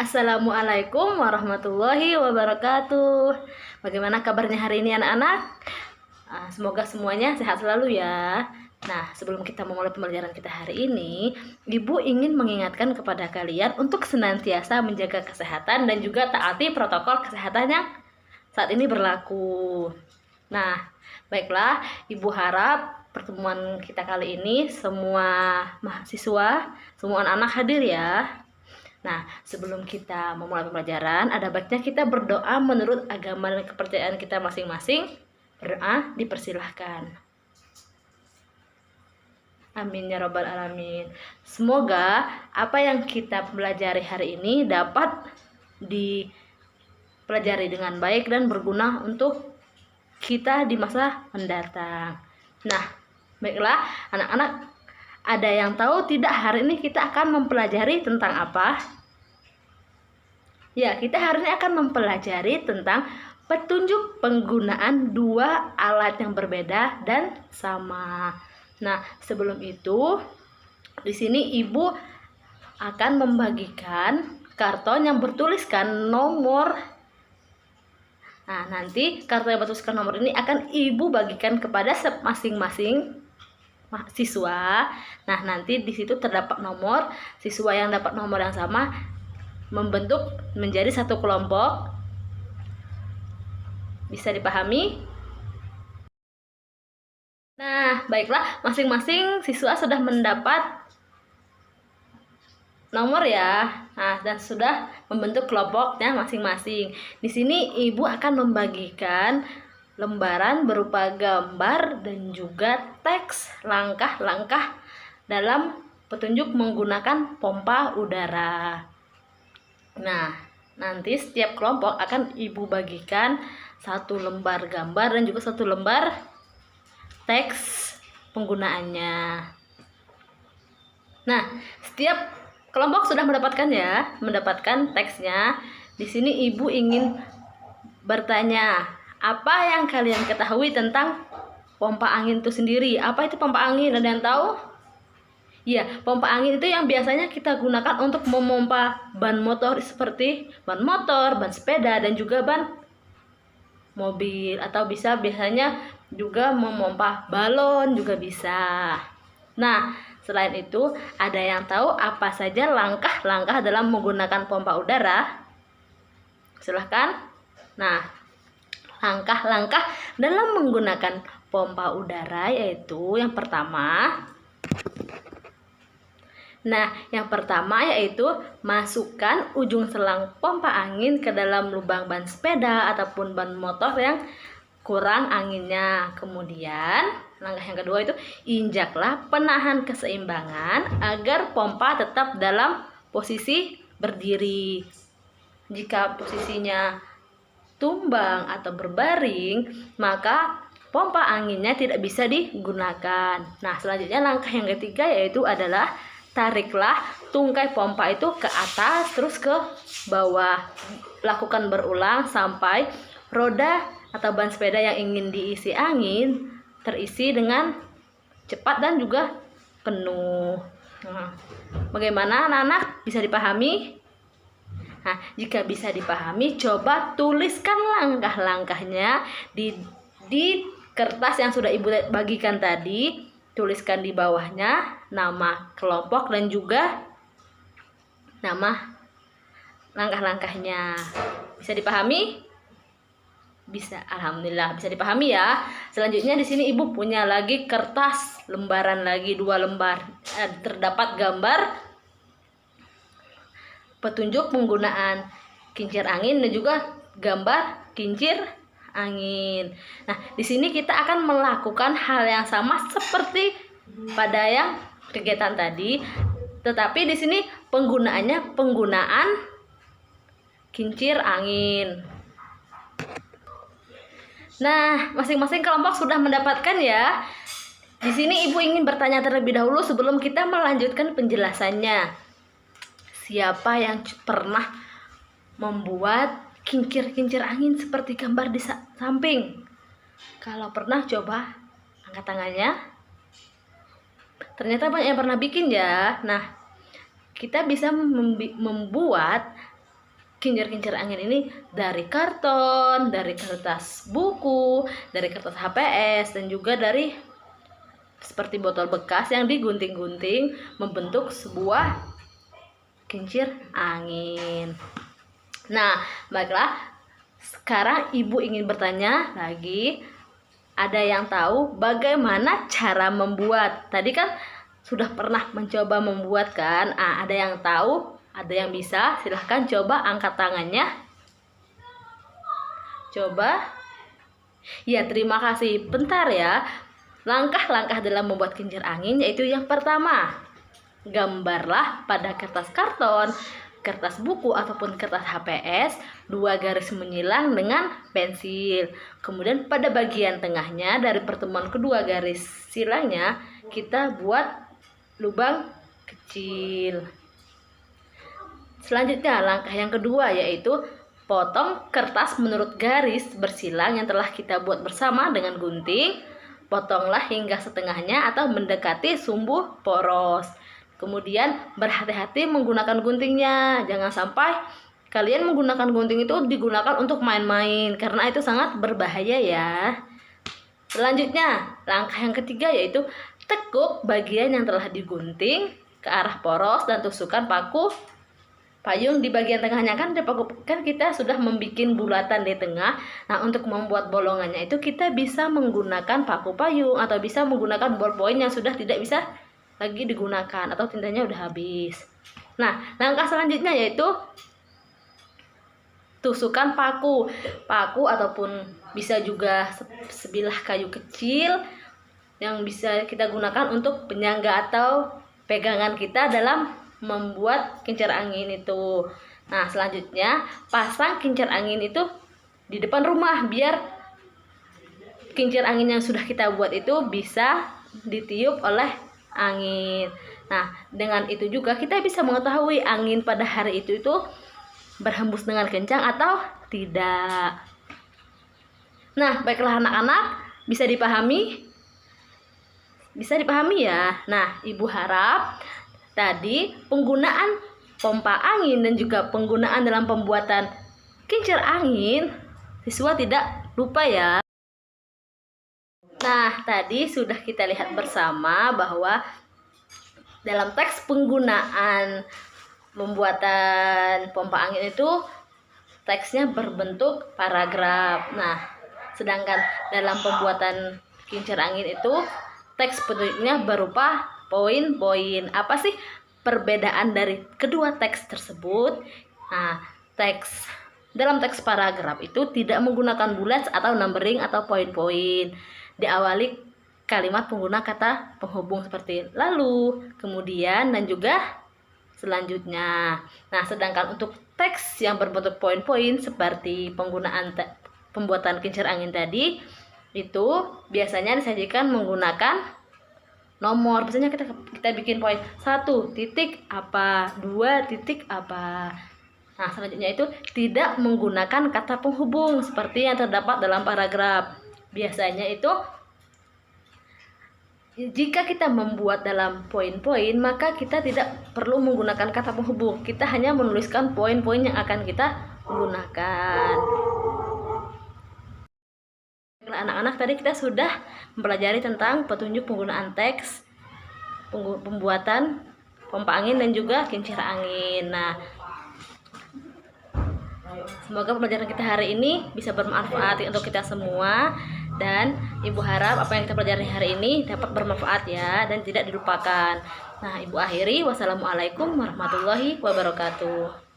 Assalamualaikum warahmatullahi wabarakatuh. Bagaimana kabarnya hari ini anak-anak? Semoga semuanya sehat selalu ya. Nah, sebelum kita memulai pembelajaran kita hari ini, Ibu ingin mengingatkan kepada kalian untuk senantiasa menjaga kesehatan dan juga taati protokol kesehatan yang saat ini berlaku. Nah, baiklah, Ibu harap pertemuan kita kali ini semua mahasiswa, semua anak-anak hadir ya. Nah, sebelum kita memulai pembelajaran, ada baiknya kita berdoa menurut agama dan kepercayaan kita masing-masing. Berdoa dipersilahkan. Amin ya robbal alamin. Semoga apa yang kita pelajari hari ini dapat dipelajari dengan baik dan berguna untuk kita di masa mendatang. Nah, baiklah anak-anak, ada yang tahu tidak hari ini kita akan mempelajari tentang apa? Ya, kita hari ini akan mempelajari tentang petunjuk penggunaan dua alat yang berbeda dan sama. Nah, sebelum itu, di sini Ibu akan membagikan karton yang bertuliskan nomor. Nah, nanti karton yang bertuliskan nomor ini akan Ibu bagikan kepada masing-masing mahasiswa. Nah, nanti di situ terdapat nomor. Siswa yang dapat nomor yang sama membentuk menjadi satu kelompok. Bisa dipahami? Nah, baiklah, masing-masing siswa sudah mendapat nomor ya. Nah, dan sudah membentuk kelompoknya masing-masing. Di sini Ibu akan membagikan lembaran berupa gambar dan juga teks langkah-langkah dalam petunjuk menggunakan pompa udara. Nah, nanti setiap kelompok akan Ibu bagikan satu lembar gambar dan juga satu lembar teks penggunaannya. Nah, setiap kelompok sudah mendapatkan teksnya. Di sini Ibu ingin bertanya, apa yang kalian ketahui tentang pompa angin itu sendiri? Apa itu pompa angin? Ada yang tahu? Ya, pompa angin itu yang biasanya kita gunakan untuk memompa ban motor seperti ban motor, ban sepeda, dan juga ban mobil. Atau biasanya juga memompa balon juga bisa. Nah, selain itu, ada yang tahu apa saja langkah-langkah dalam menggunakan pompa udara? Silahkan. Nah, langkah-langkah dalam menggunakan pompa udara yaitu yang pertama yaitu masukkan ujung selang pompa angin ke dalam lubang ban sepeda ataupun ban motor yang kurang anginnya. Kemudian langkah yang kedua itu injaklah penahan keseimbangan agar pompa tetap dalam posisi berdiri. Jika posisinya tumbang atau berbaring, maka pompa anginnya tidak bisa digunakan. Nah, selanjutnya langkah yang ketiga yaitu adalah tariklah tungkai pompa itu ke atas terus ke bawah. Lakukan berulang sampai roda atau ban sepeda yang ingin diisi angin terisi dengan cepat dan juga penuh. Nah, bagaimana anak-anak, bisa dipahami? Nah, jika bisa dipahami, coba tuliskan langkah-langkahnya di kertas yang sudah Ibu bagikan tadi. Tuliskan di bawahnya nama kelompok dan juga nama langkah-langkahnya. Bisa dipahami? Bisa, alhamdulillah bisa dipahami ya. Selanjutnya di sini Ibu punya lagi kertas lembaran lagi 2 lembar. Terdapat gambar petunjuk penggunaan kincir angin dan juga gambar kincir angin. Nah, di sini kita akan melakukan hal yang sama seperti pada yang kegiatan tadi, tetapi di sini penggunaan kincir angin. Nah, masing-masing kelompok sudah mendapatkan ya. Di sini Ibu ingin bertanya terlebih dahulu sebelum kita melanjutkan penjelasannya. Siapa yang pernah membuat kincir-kincir angin seperti gambar di samping? Kalau pernah, coba angkat tangannya. Ternyata banyak yang pernah bikin ya. Nah, kita bisa membuat kincir-kincir angin ini dari karton, dari kertas buku, dari kertas HPS, dan juga dari seperti botol bekas yang digunting-gunting membentuk sebuah kincir angin. Nah, baiklah, sekarang ibu ingin bertanya lagi, ada yang tahu bagaimana cara membuat? Tadi kan sudah pernah mencoba membuat kan? Ada yang tahu? Ada yang bisa? Silahkan coba angkat tangannya. Coba. Ya, terima kasih. Bentar ya. Langkah-langkah dalam membuat kincir angin yaitu yang pertama, gambarlah pada kertas karton, kertas buku ataupun kertas HPS 2 garis menyilang dengan pensil. Kemudian pada bagian tengahnya dari pertemuan kedua garis silangnya kita buat lubang kecil. Selanjutnya langkah yang kedua yaitu potong kertas menurut garis bersilang yang telah kita buat bersama dengan gunting. Potonglah hingga setengahnya atau mendekati sumbu poros. Kemudian berhati-hati menggunakan guntingnya. Jangan sampai kalian menggunakan gunting itu digunakan untuk main-main, karena itu sangat berbahaya ya. Selanjutnya langkah yang ketiga yaitu tekuk bagian yang telah digunting ke arah poros dan tusukkan paku payung di bagian tengahnya. Kan kita sudah membuat bulatan di tengah. Nah, untuk membuat bolongannya itu kita bisa menggunakan paku payung atau bisa menggunakan ballpoint yang sudah tidak bisa lagi digunakan atau tintanya udah habis. Nah, langkah selanjutnya yaitu tusukan paku ataupun bisa juga sebilah kayu kecil yang bisa kita gunakan untuk penyangga atau pegangan kita dalam membuat kincir angin itu. Nah, selanjutnya pasang kincir angin itu di depan rumah biar kincir angin yang sudah kita buat itu bisa ditiup oleh angin. Nah, dengan itu juga kita bisa mengetahui angin pada hari itu berhembus dengan kencang atau tidak. Nah, baiklah anak-anak, bisa dipahami? Bisa dipahami ya? Nah, Ibu harap tadi penggunaan pompa angin dan juga penggunaan dalam pembuatan kincir angin siswa tidak lupa ya. Nah, tadi sudah kita lihat bersama bahwa dalam teks penggunaan pembuatan pompa angin itu teksnya berbentuk paragraf. Nah, sedangkan dalam pembuatan kincir angin itu teks bentuknya berupa poin-poin. Apa sih perbedaan dari kedua teks tersebut? Nah, dalam teks paragraf itu tidak menggunakan bullets atau numbering atau poin-poin. Diawali kalimat pengguna kata penghubung seperti lalu, kemudian, dan juga selanjutnya. Nah, sedangkan untuk teks yang berbentuk poin-poin seperti penggunaan pembuatan kincir angin tadi itu biasanya disajikan menggunakan nomor. Biasanya kita bikin poin 1 titik apa, 2 titik apa. Nah, selanjutnya itu tidak menggunakan kata penghubung seperti yang terdapat dalam paragraf. Biasanya itu jika kita membuat dalam poin-poin, maka kita tidak perlu menggunakan kata penghubung. Kita hanya menuliskan poin-poin yang akan kita gunakan. Anak-anak, tadi kita sudah mempelajari tentang petunjuk penggunaan teks, pembuatan pompa angin dan juga kincir angin. Nah, semoga pembelajaran kita hari ini bisa bermanfaat untuk kita semua, dan Ibu harap apa yang kita pelajari hari ini dapat bermanfaat ya dan tidak dilupakan. Nah, Ibu akhiri, wassalamualaikum warahmatullahi wabarakatuh.